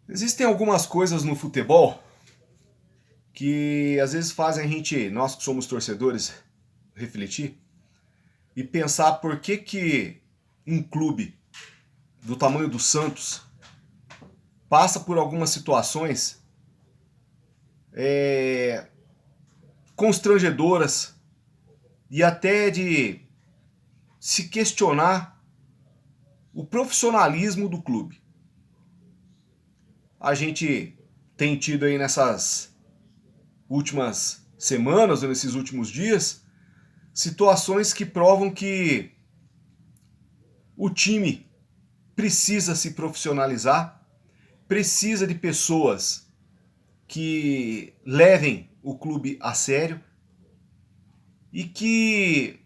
Existem algumas coisas no futebol que às vezes fazem a gente, nós que somos torcedores, refletir e pensar por que um clube do tamanho do Santos passa por algumas situações constrangedoras e até de se questionar o profissionalismo do clube. A gente tem tido aí nessas últimas semanas, ou nesses últimos dias, situações que provam que o time precisa se profissionalizar, precisa de pessoas que levem o clube a sério e que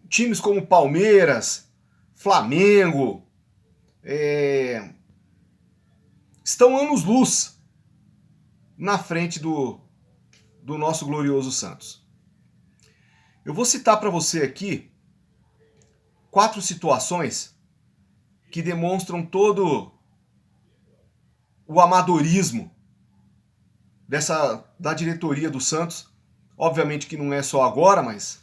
times como Palmeiras, Flamengo, estão anos-luz na frente do nosso glorioso Santos. Eu vou citar para você aqui 4 situações que demonstram todo o amadorismo da diretoria do Santos. Obviamente que não é só agora, mas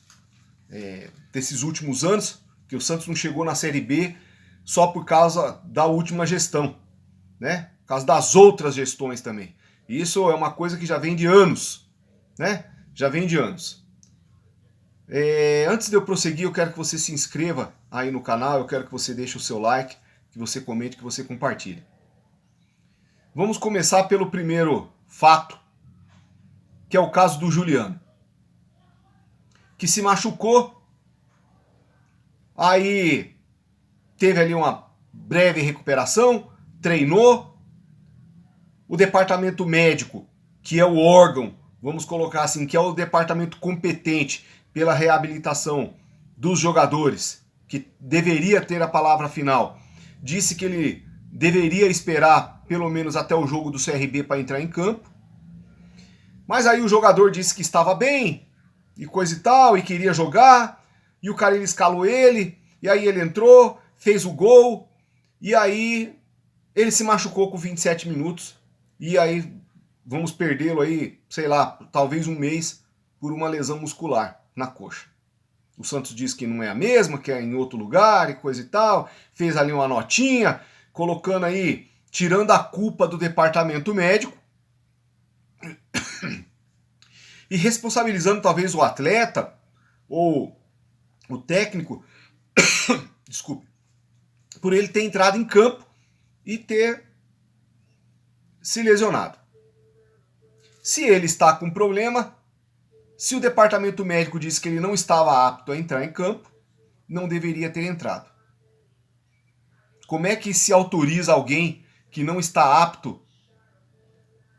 desses últimos anos, que o Santos não chegou na Série B só por causa da última gestão, né? Por causa das outras gestões também. E isso é uma coisa que já vem de anos, né? Já vem de anos. Antes de eu prosseguir, eu quero que você se inscreva aí no canal, eu quero que você deixe o seu like, que você comente, que você compartilhe. Vamos começar pelo primeiro fato, que é o caso do Juliano, que se machucou, aí teve ali uma breve recuperação, treinou, o departamento médico, que é o órgão, vamos colocar assim, que é o departamento competente pela reabilitação dos jogadores, que deveria ter a palavra final, disse que ele deveria esperar pelo menos até o jogo do CRB para entrar em campo. Mas aí o jogador disse que estava bem e coisa e tal, e queria jogar, e o cara ele escalou ele, e aí ele entrou, fez o gol, e aí ele se machucou com 27 minutos, e aí vamos perdê-lo aí, sei lá, talvez um mês por uma lesão muscular na coxa. O Santos diz que não é a mesma, que é em outro lugar e coisa e tal, fez ali uma notinha, colocando aí, tirando a culpa do departamento médico e responsabilizando talvez o atleta ou o técnico, desculpe, por ele ter entrado em campo e ter se lesionado. Se ele está com problema, se o departamento médico disse que ele não estava apto a entrar em campo, não deveria ter entrado. Como é que se autoriza alguém que não está apto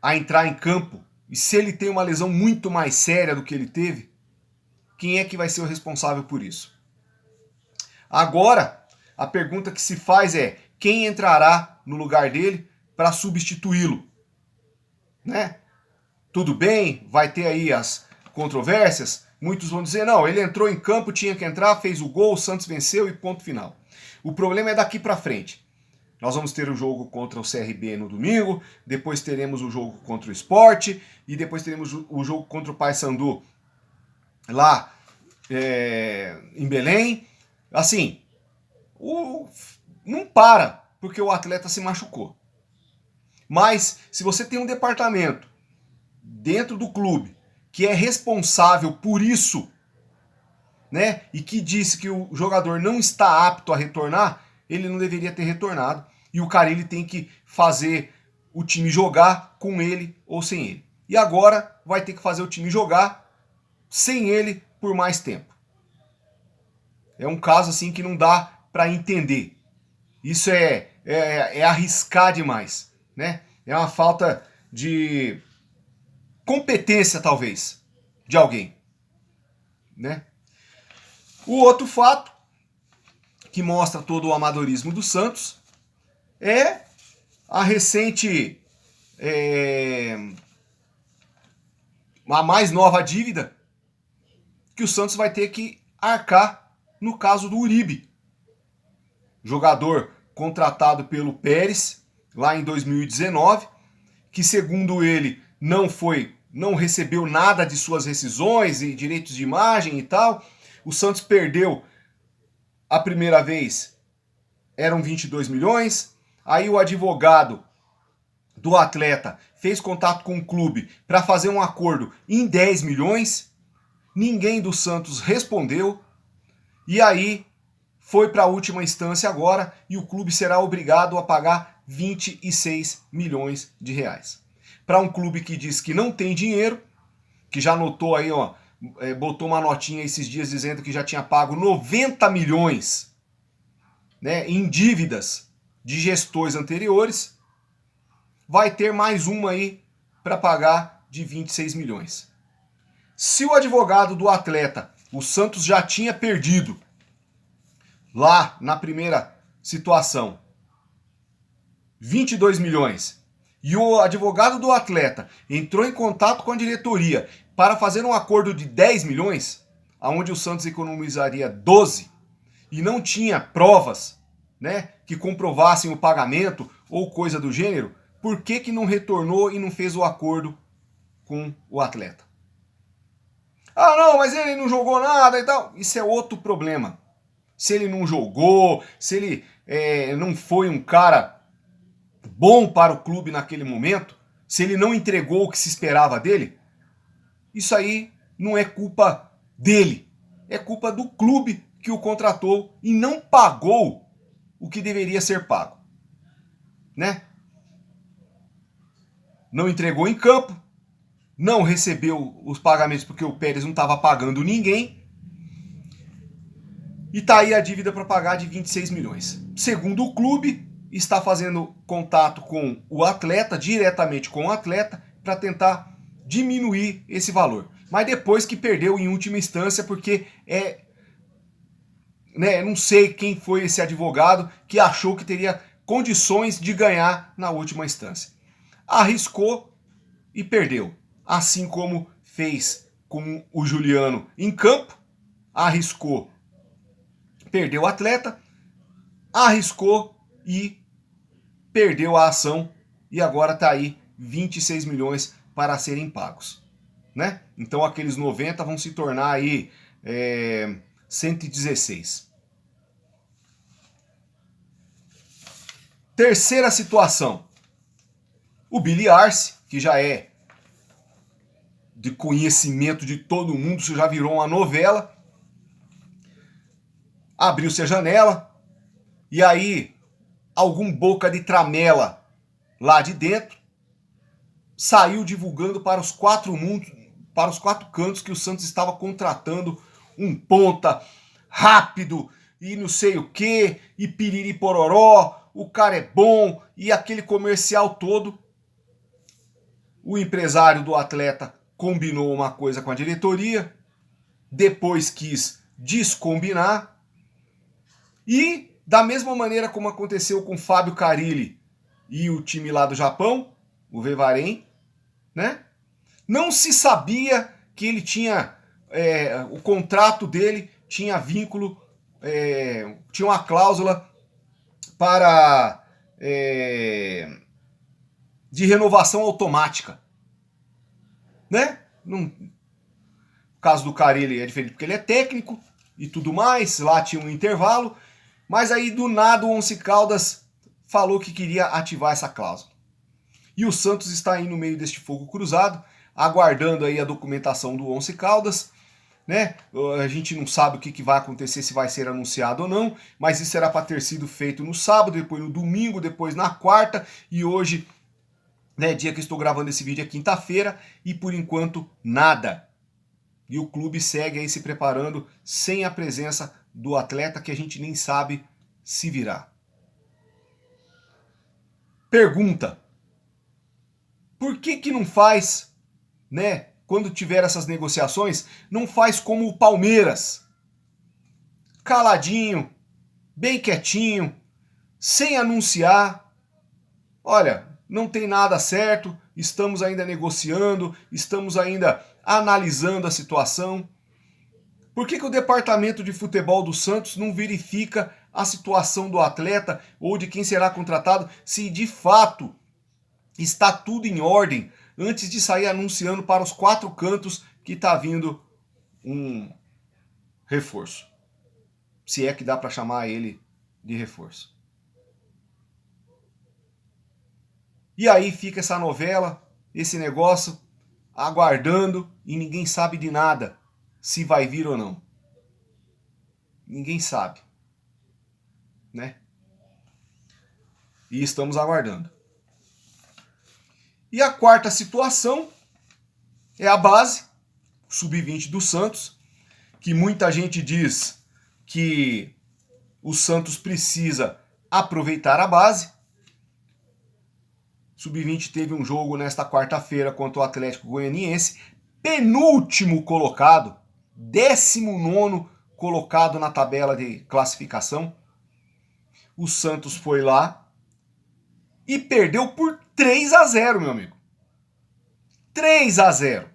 a entrar em campo? E se ele tem uma lesão muito mais séria do que ele teve, quem é que vai ser o responsável por isso? Agora, a pergunta que se faz é: quem entrará no lugar dele para substituí-lo? Né? Tudo bem, vai ter aí as controvérsias. Muitos vão dizer: não, ele entrou em campo, tinha que entrar, fez o gol, o Santos venceu e ponto final. O problema é daqui para frente. Nós vamos ter o jogo contra o CRB no domingo, depois teremos o jogo contra o Sport e depois teremos o jogo contra o Paysandu lá em Belém. Assim, não para porque o atleta se machucou. Mas se você tem um departamento dentro do clube que é responsável por isso, né, e que disse que o jogador não está apto a retornar, ele não deveria ter retornado. E o Carille tem que fazer o time jogar com ele ou sem ele. E agora vai ter que fazer o time jogar sem ele por mais tempo. É um caso assim que não dá para entender. Isso é arriscar demais, né? É uma falta de competência, talvez, de alguém, né? O outro fato que mostra todo o amadorismo do Santos é a recente, a mais nova dívida que o Santos vai ter que arcar no caso do Uribe. Jogador contratado pelo Pérez, lá em 2019, que segundo ele não recebeu nada de suas rescisões e direitos de imagem e tal. O Santos perdeu a primeira vez, eram 22 milhões. Aí o advogado do atleta fez contato com o clube para fazer um acordo em 10 milhões. Ninguém do Santos respondeu. E aí foi para a última instância agora e o clube será obrigado a pagar 26 milhões de reais. Para um clube que diz que não tem dinheiro, que já anotou aí, ó, botou uma notinha esses dias dizendo que já tinha pago 90 milhões, né, em dívidas de gestões anteriores, vai ter mais uma aí para pagar de 26 milhões. Se o advogado do atleta, o Santos já tinha perdido lá na primeira situação 22 milhões, e o advogado do atleta entrou em contato com a diretoria para fazer um acordo de 10 milhões, onde o Santos economizaria 12, e não tinha provas, né, que comprovassem o pagamento ou coisa do gênero, por que não retornou e não fez o acordo com o atleta? Ah, não, mas ele não jogou nada e tal. Isso é outro problema. Se ele não jogou, se ele não foi um cara bom para o clube naquele momento, se ele não entregou o que se esperava dele, isso aí não é culpa dele. É culpa do clube que o contratou e não pagou o que deveria ser pago, né? Não entregou em campo, não recebeu os pagamentos porque o Pérez não estava pagando ninguém, e tá aí a dívida para pagar de 26 milhões. Segundo o clube, está fazendo contato com o atleta, diretamente com o atleta, para tentar diminuir esse valor. Mas depois que perdeu em última instância, porque não sei quem foi esse advogado que achou que teria condições de ganhar na última instância. Arriscou e perdeu. Assim como fez com o Juliano em campo, arriscou, perdeu o atleta, arriscou e perdeu a ação, e agora está aí 26 milhões para serem pagos, né? Então aqueles 90 vão se tornar aí 116. Terceira situação, o Billy Arce, que já é de conhecimento de todo mundo, isso já virou uma novela, abriu-se a janela, e aí algum boca de tramela lá de dentro saiu divulgando para os quatro cantos que o Santos estava contratando um ponta rápido e não sei o que, e piriri pororó, o cara é bom, e aquele comercial todo. O empresário do atleta combinou uma coisa com a diretoria, depois quis descombinar, e da mesma maneira como aconteceu com Fábio Carille e o time lá do Japão, o Vevaren, né? Não se sabia que ele tinha, o contrato dele tinha vínculo, tinha uma cláusula para de renovação automática, né? No caso do Carille é diferente porque ele é técnico e tudo mais, lá tinha um intervalo, mas aí do nada o Once Caldas falou que queria ativar essa cláusula. E o Santos está aí no meio deste fogo cruzado, aguardando aí a documentação do Once Caldas, né? A gente não sabe o que vai acontecer, se vai ser anunciado ou não, mas isso era para ter sido feito no sábado, depois no domingo, depois na quarta, e hoje, né, dia que estou gravando esse vídeo é quinta-feira, e por enquanto nada. E o clube segue aí se preparando sem a presença do atleta, que a gente nem sabe se virá. Pergunta: por que não faz, né, quando tiver essas negociações, não faz como o Palmeiras? Caladinho, bem quietinho, sem anunciar. Olha, não tem nada certo, estamos ainda negociando, estamos ainda analisando a situação. Por que o departamento de futebol do Santos não verifica a situação do atleta ou de quem será contratado, se de fato está tudo em ordem, antes de sair anunciando para os 4 cantos que está vindo um reforço. Se é que dá para chamar ele de reforço. E aí fica essa novela, esse negócio, aguardando e ninguém sabe de nada, se vai vir ou não. Ninguém sabe, né? E estamos aguardando. E a quarta situação é a base, sub-20 do Santos, que muita gente diz que o Santos precisa aproveitar a base. Sub-20 teve um jogo nesta quarta-feira contra o Atlético Goianiense, penúltimo colocado, 19º colocado na tabela de classificação. O Santos foi lá e perdeu por 3-0, meu amigo. 3-0.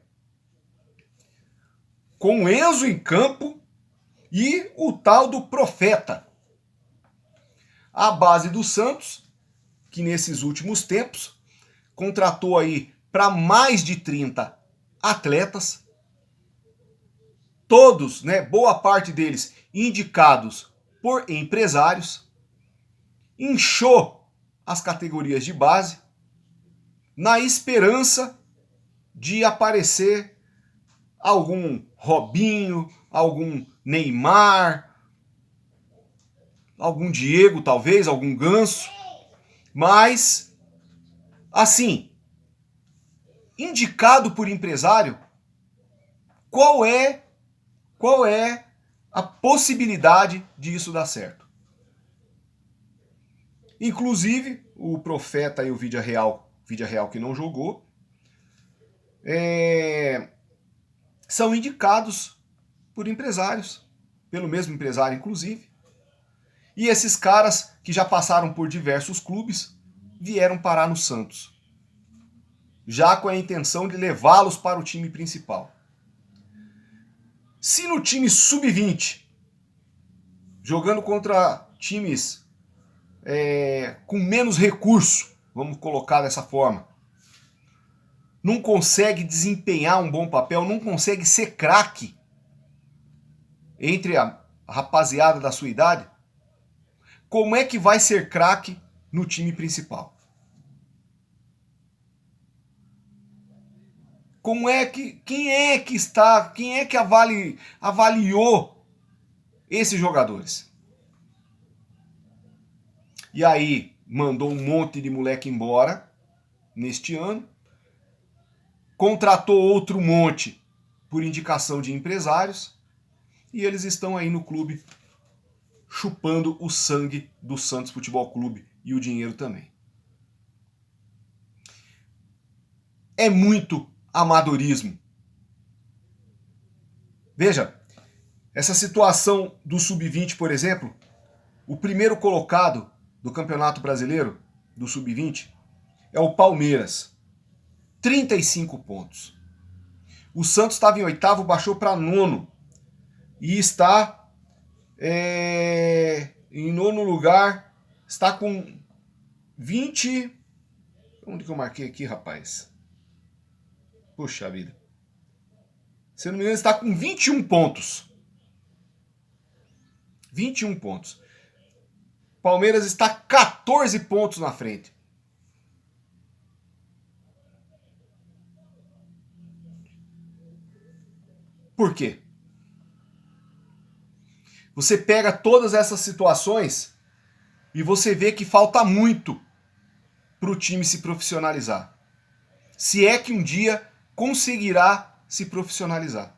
Com o Enzo em campo e o tal do Profeta. A base do Santos, que nesses últimos tempos contratou aí para mais de 30 atletas, todos, né, boa parte deles indicados por empresários, inchou as categorias de base na esperança de aparecer algum Robinho, algum Neymar, algum Diego talvez, algum Ganso. Mas, assim, indicado por empresário, qual é a possibilidade de isso dar certo? Inclusive, o Profeta e o Vídea Real que não jogou, são indicados por empresários, pelo mesmo empresário inclusive. E esses caras que já passaram por diversos clubes vieram parar no Santos, já com a intenção de levá-los para o time principal. Se no time sub-20, jogando contra times com menos recurso, vamos colocar dessa forma, não consegue desempenhar um bom papel, não consegue ser craque entre a rapaziada da sua idade, como é que vai ser craque no time principal? Quem é que avaliou esses jogadores? E aí mandou um monte de moleque embora neste ano, contratou outro monte por indicação de empresários e eles estão aí no clube chupando o sangue do Santos Futebol Clube e o dinheiro também. É muito amadorismo. Veja, essa situação do Sub-20, por exemplo, o primeiro colocado do Campeonato Brasileiro, do Sub-20, é o Palmeiras. 35 pontos. O Santos estava em 8º, baixou para 9º. E está em 9º lugar, está com 20... Onde que eu marquei aqui, rapaz? Puxa vida. Se eu não me engano, está com 21 pontos. 21 pontos. Palmeiras está 14 pontos na frente. Por quê? Você pega todas essas situações e você vê que falta muito para o time se profissionalizar. Se é que um dia conseguirá se profissionalizar.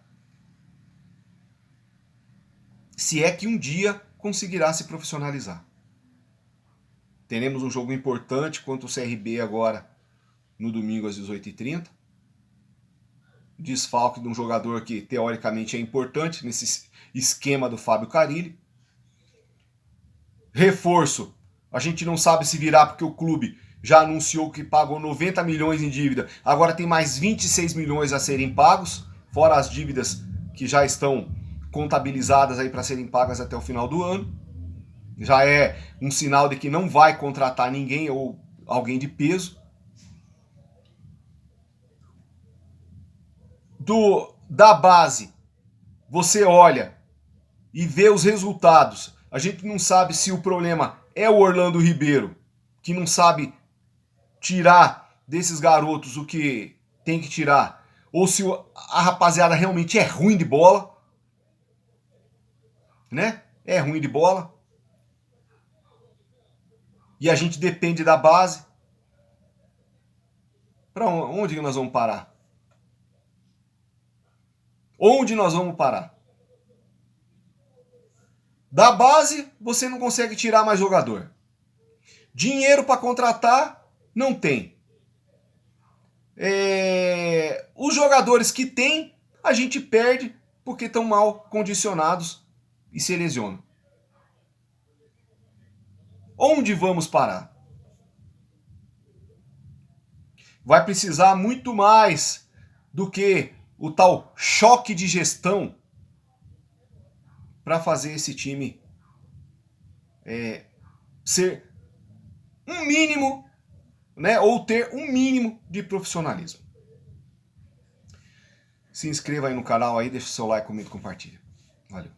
Se é que um dia conseguirá se profissionalizar. Teremos um jogo importante contra o CRB agora, no domingo às 18h30. Desfalque de um jogador que teoricamente é importante nesse esquema do Fábio Carille. Reforço, a gente não sabe se virá porque o clube já anunciou que pagou 90 milhões em dívida, agora tem mais 26 milhões a serem pagos, fora as dívidas que já estão contabilizadas aí para serem pagas até o final do ano. Já é um sinal de que não vai contratar ninguém ou alguém de peso. Da base, você olha e vê os resultados. A gente não sabe se o problema é o Orlando Ribeiro, que não sabe tirar desses garotos o que tem que tirar, ou se a rapaziada realmente é ruim de bola, né? É ruim de bola. E a gente depende da base. Para onde nós vamos parar? Onde nós vamos parar? Da base, você não consegue tirar mais jogador. Dinheiro para contratar, não tem. Os jogadores que tem, a gente perde porque estão mal condicionados e se lesionam. Onde vamos parar? Vai precisar muito mais do que o tal choque de gestão para fazer esse time ser um mínimo, né, ou ter um mínimo de profissionalismo. Se inscreva aí no canal aí, deixa o seu like, comenta e compartilha. Valeu.